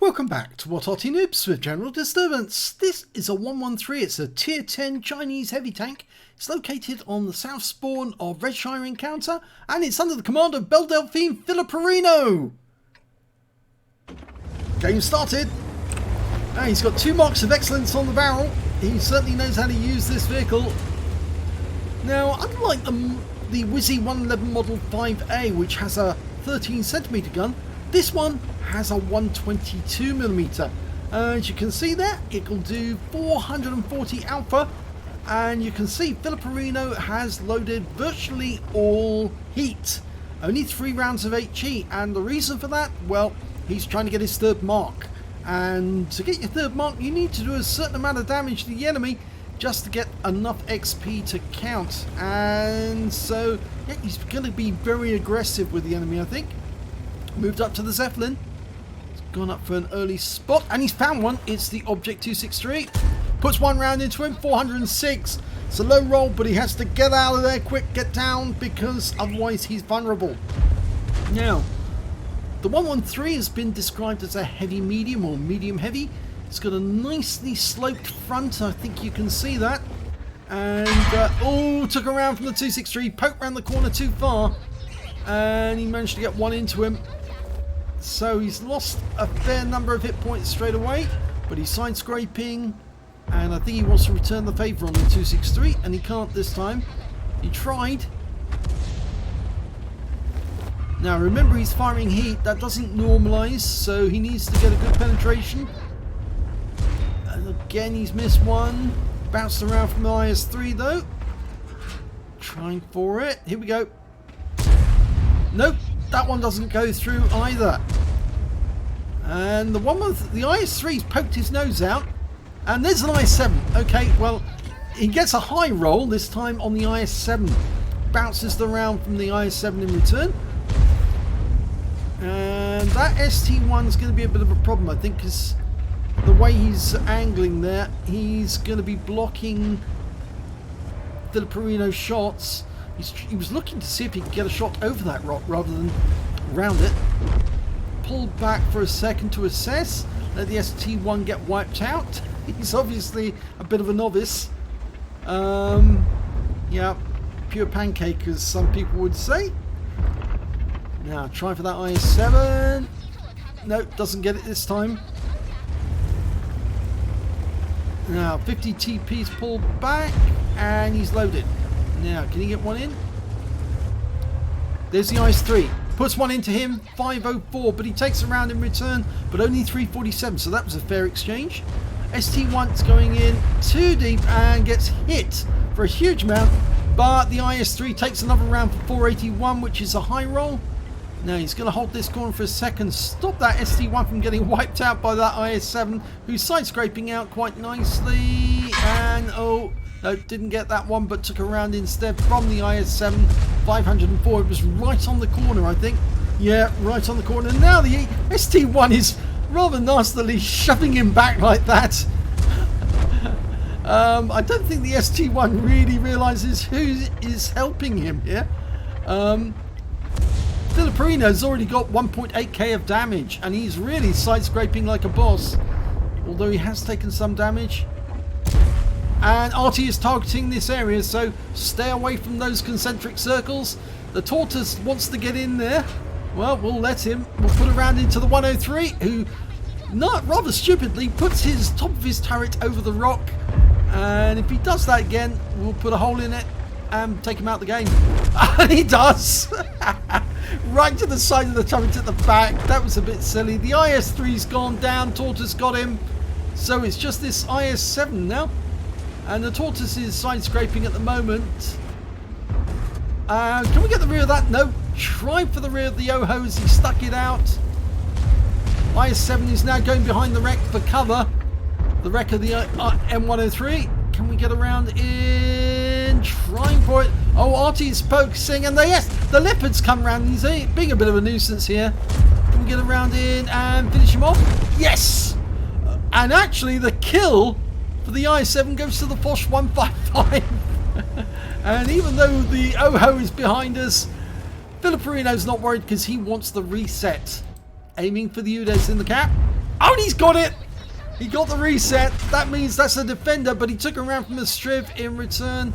Welcome back to what Arty Noobs with General Disturbance. This is a 113, it's a tier 10 Chinese heavy tank. It's located on the south spawn of Redshire Encounter and it's under the command of Belle Delphine Filipperino. Game started. Now he's got 2 marks of excellence on the barrel. He certainly knows how to use this vehicle. Now, unlike the Wizzy 111 Model 5A, which has a 13cm gun, this one has a 122mm. As you can see there, it will do 440 alpha, and you can see Filipperino has loaded virtually all heat. Only 3 rounds of HE, and the reason for that, well, he's trying to get his 3rd mark. And to get your 3rd mark, you need to do a certain amount of damage to the enemy just to get enough XP to count. And so, yeah, he's going to be very aggressive with the enemy, I think. Moved up to the Zeppelin. He's gone up for an early spot, and he's found one. It's the Object 263. Puts 1 round into him, 406. It's a low roll, but he has to get out of there quick, get down, because otherwise he's vulnerable. Now, the 113 has been described as a heavy medium or medium heavy. It's got a nicely sloped front, I think you can see that. And, took around from the 263, poked round the corner too far, and he managed to get 1 into him. So he's lost a fair number of hit points straight away, but he's side scraping, and I think he wants to return the favour on the 263, and he can't this time. He tried. Now remember, he's firing heat, that doesn't normalise, so he needs to get a good penetration. And again he's missed 1. Bounced around from the IS-3 though. Trying for it. Here we go. Nope, that one doesn't go through either. And the one with the IS-3's poked his nose out. And there's an IS-7. Okay, well, he gets a high roll this time on the IS-7. Bounces the round from the IS-7 in return. And that ST1's going to be a bit of a problem, I think, because the way he's angling there, he's going to be blocking Filipperino's shots. He was looking to see if he could get a shot over that rock rather than round it. Pulled back for a second to assess. Let the ST1 get wiped out. He's obviously a bit of a novice. Yeah, pure pancake, as some people would say. Now, try for that IS-7. Nope, doesn't get it this time. Now, 50 TP's pulled back, and he's loaded. Now, can he get 1 in? There's the IS-3. Puts 1 into him, 504, but he takes a round in return, but only 347, so that was a fair exchange. ST1's going in too deep and gets hit for a huge amount, but the IS-3 takes another round for 481, which is a high roll. Now he's going to hold this corner for a second, stop that ST1 from getting wiped out by that IS-7, who's side scraping out quite nicely, and oh, no, didn't get that one, but took a round instead from the IS-7, 504. It was right on the corner, I think. Yeah, right on the corner. Now the ST1 is rather nastily shoving him back like that. I don't think the ST1 really realises who is helping him here. Filipperino's already got 1.8k of damage, and he's really side scraping like a boss, although he has taken some damage. And Arty is targeting this area, so stay away from those concentric circles. The Tortoise wants to get in there. Well, we'll let him. We'll put a round into the 103, who, not rather stupidly, puts his top of his turret over the rock. And if he does that again, we'll put a hole in it and take him out of the game. And he does! Right to the side of the turret at the back. That was a bit silly. The IS-3's gone down. Tortoise got him. So it's just this IS-7 now. And the Tortoise is side scraping at the moment. Can we get the rear of that? No. Try for the rear of the Yoho as he stuck it out. IS-7 is now going behind the wreck for cover. The wreck of the M103. Can we get around in? Trying for it. Oh, Arty is focusing. And yes, the Leopard's come round. He's being a bit of a nuisance here. Can we get around in and finish him off? Yes! And actually, the kill for the IS-7 goes to the Foch 155. And even though the Oho is behind us, Filipperino's not worried because he wants the reset. Aiming for the Udes in the cap. Oh, and he's got it! He got the reset. That means that's a defender, but he took him around from the Striv in return.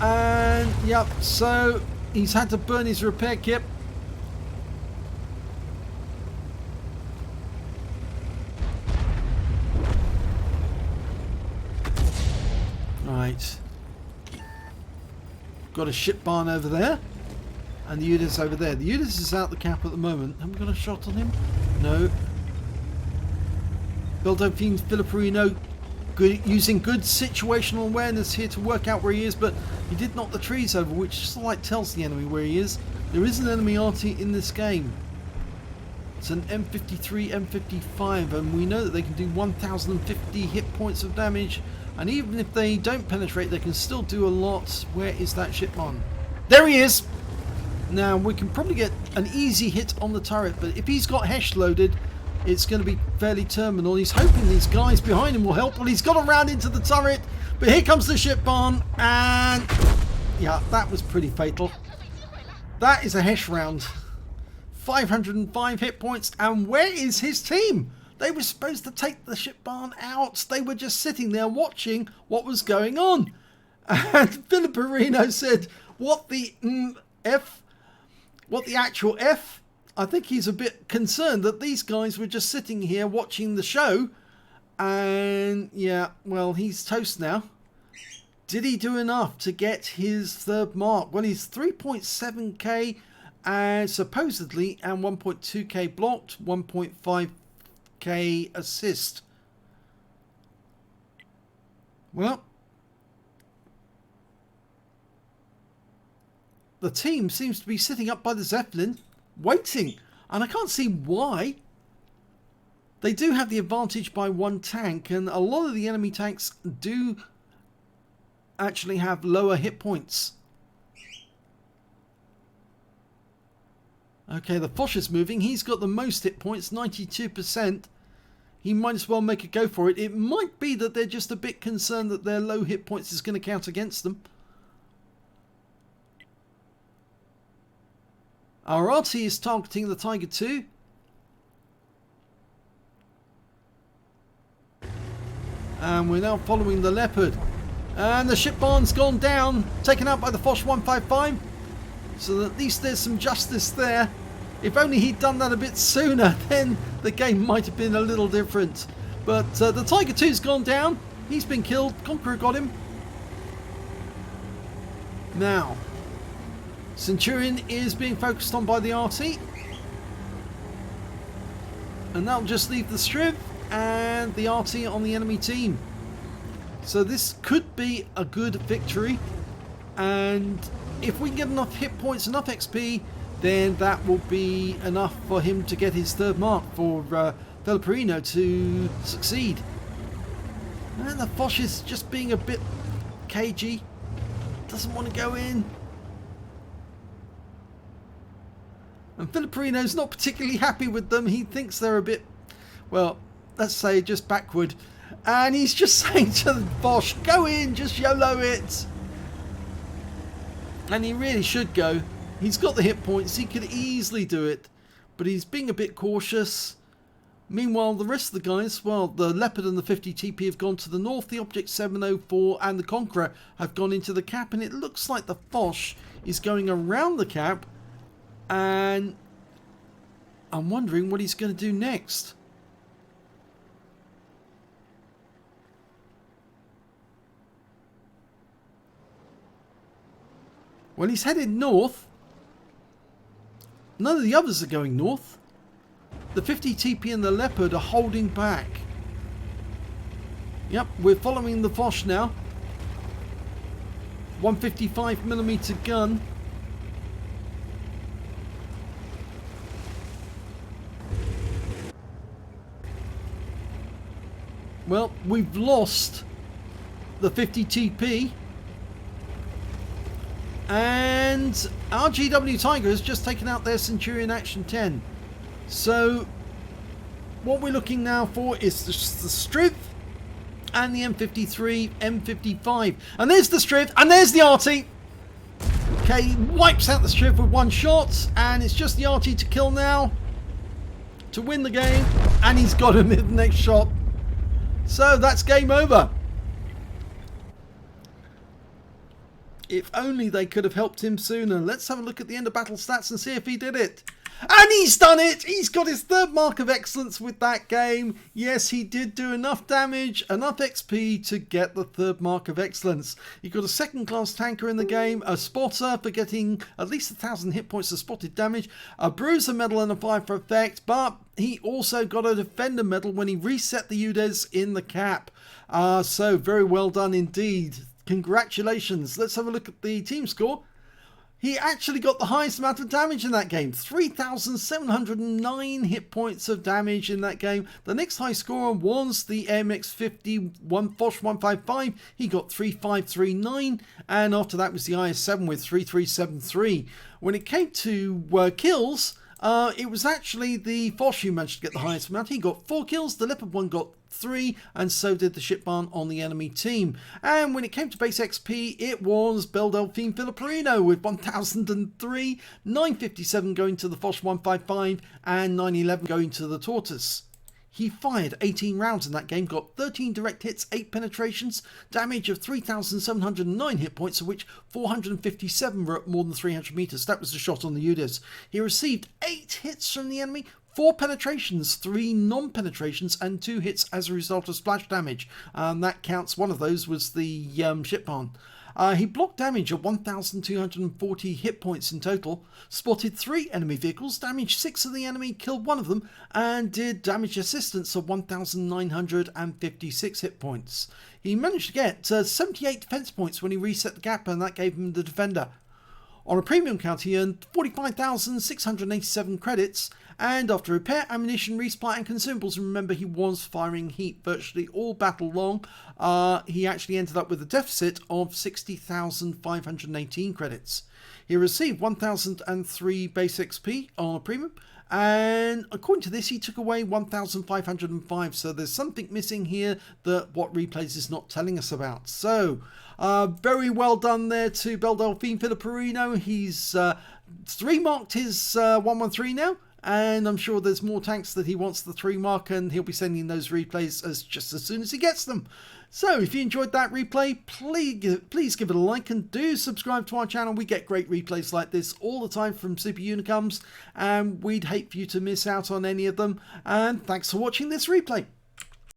And, yep, so he's had to burn his repair kit. Right. Got a ship barn over there. And the Udis over there. The Udis is out the cap at the moment. Have we got a shot on him? No. Delphine Filipperino using good situational awareness here to work out where he is, but he did knock the trees over, which just like tells the enemy where he is. There is an enemy Arty in this game. It's an M53, M55, and we know that they can do 1050 hit points of damage, and even if they don't penetrate, they can still do a lot. Where is that ship on? There he is! Now, we can probably get an easy hit on the turret, but if he's got Hesh loaded, it's going to be fairly terminal. He's hoping these guys behind him will help. Well, he's got around into the turret, but here comes the ship barn, and yeah, that was pretty fatal. That is a Hesh round. 505 hit points, and where is his team? They were supposed to take the ship barn out. They were just sitting there watching what was going on. And Filipperino said, what the F? What the actual F? I think he's a bit concerned that these guys were just sitting here watching the show. And yeah, well, he's toast now. Did he do enough to get his third mark? Well, he's 3.7k supposedly, and 1.2k blocked, 1.5k assist. Well, the team seems to be sitting up by the Zeppelin, waiting, and I can't see why. They do have the advantage by one tank, and a lot of the enemy tanks do actually have lower hit points. Okay, the Foch is moving. He's got the most hit points, 92%. He might as well make a go for it. It might be that they're just a bit concerned that their low hit points is going to count against them. Our Arty is targeting the Tiger 2. And we're now following the Leopard. And the ship barn's gone down, taken out by the Foch 155. So at least there's some justice there. If only he'd done that a bit sooner, then the game might have been a little different. But the Tiger 2's gone down. He's been killed. Conqueror got him. Now, Centurion is being focused on by the Arty. And that'll just leave the Striv and the Arty on the enemy team. So this could be a good victory. And if we can get enough hit points, enough XP, then that will be enough for him to get his third mark for Filipperino to succeed. And the Foch is just being a bit cagey. Doesn't want to go in. And Filipperino's not particularly happy with them. He thinks they're a bit, well, let's say just backward. And he's just saying to the Foch, go in, just YOLO it. And he really should go. He's got the hit points, he could easily do it. But he's being a bit cautious. Meanwhile, the rest of the guys, well, the Leopard and the 50 TP have gone to the north. The Object 704 and the Conqueror have gone into the cap. And it looks like the Foch is going around the cap. And I'm wondering what he's going to do next. Well, he's headed north. None of the others are going north. The 50 TP and the Leopard are holding back. Yep, we're following the Foch now. 155mm gun. Well, we've lost the 50 TP. And our GW Tiger has just taken out their Centurion Action 10. So what we're looking now for is the Striv and the M53, M55. And there's the Striv, and there's the Arty. Okay, he wipes out the Striv with one shot, and it's just the Arty to kill now to win the game. And he's got him in the next shot. So that's game over. If only they could have helped him sooner. Let's have a look at the end of battle stats and see if he did it. And he's done it! He's got his third mark of excellence with that game. Yes, he did do enough damage, enough XP to get the third mark of excellence. He got a second class tanker in the game, a spotter for getting at least 1,000 hit points of spotted damage, a bruiser medal and a 5 for effect, but he also got a defender medal when he reset the UDES in the cap. So very well done indeed. Congratulations. Let's have a look at the team score. He actually got the highest amount of damage in that game. 3,709 hit points of damage in that game. The next high scorer was the MX50 Foch 155. He got 3,539. And after that was the IS7 with 3,373. When it came to kills, it was actually the Foch who managed to get the highest amount. He got 4 kills. The Leopard 1 got 3, and so did the ship barn on the enemy team. And when it came to base XP, it was Belle Delphine Filipperino with 1003, 957 going to the Foch 155, and 911 going to the Tortoise. He fired 18 rounds in that game, got 13 direct hits, 8 penetrations, damage of 3,709 hit points, of which 457 were at more than 300 meters. That was the shot on the UDES. He received 8 hits from the enemy, 4 penetrations, 3 non-penetrations, and 2 hits as a result of splash damage. That counts. One of those was the ship barn. He blocked damage of 1,240 hit points in total, spotted 3 enemy vehicles, damaged 6 of the enemy, killed 1 of them, and did damage assistance of 1,956 hit points. He managed to get 78 defense points when he reset the gap, and that gave him the defender. On a premium count, he earned 45,687 credits, and after repair, ammunition, resupply and consumables, and remember he was firing heat virtually all battle long, he actually ended up with a deficit of 60,518 credits. He received 1,003 base XP on a premium, and according to this he took away 1,505, so there's something missing here that what replays is not telling us about. So very well done there to Belle Delphine Filipperino. He's 3 marked his 113 now, and I'm sure there's more tanks that he wants the 3 mark, and he'll be sending those replays just as soon as he gets them. So if you enjoyed that replay, please give it a like and do subscribe to our channel. We get great replays like this all the time from Super Unicums, and we'd hate for you to miss out on any of them. And thanks for watching this replay.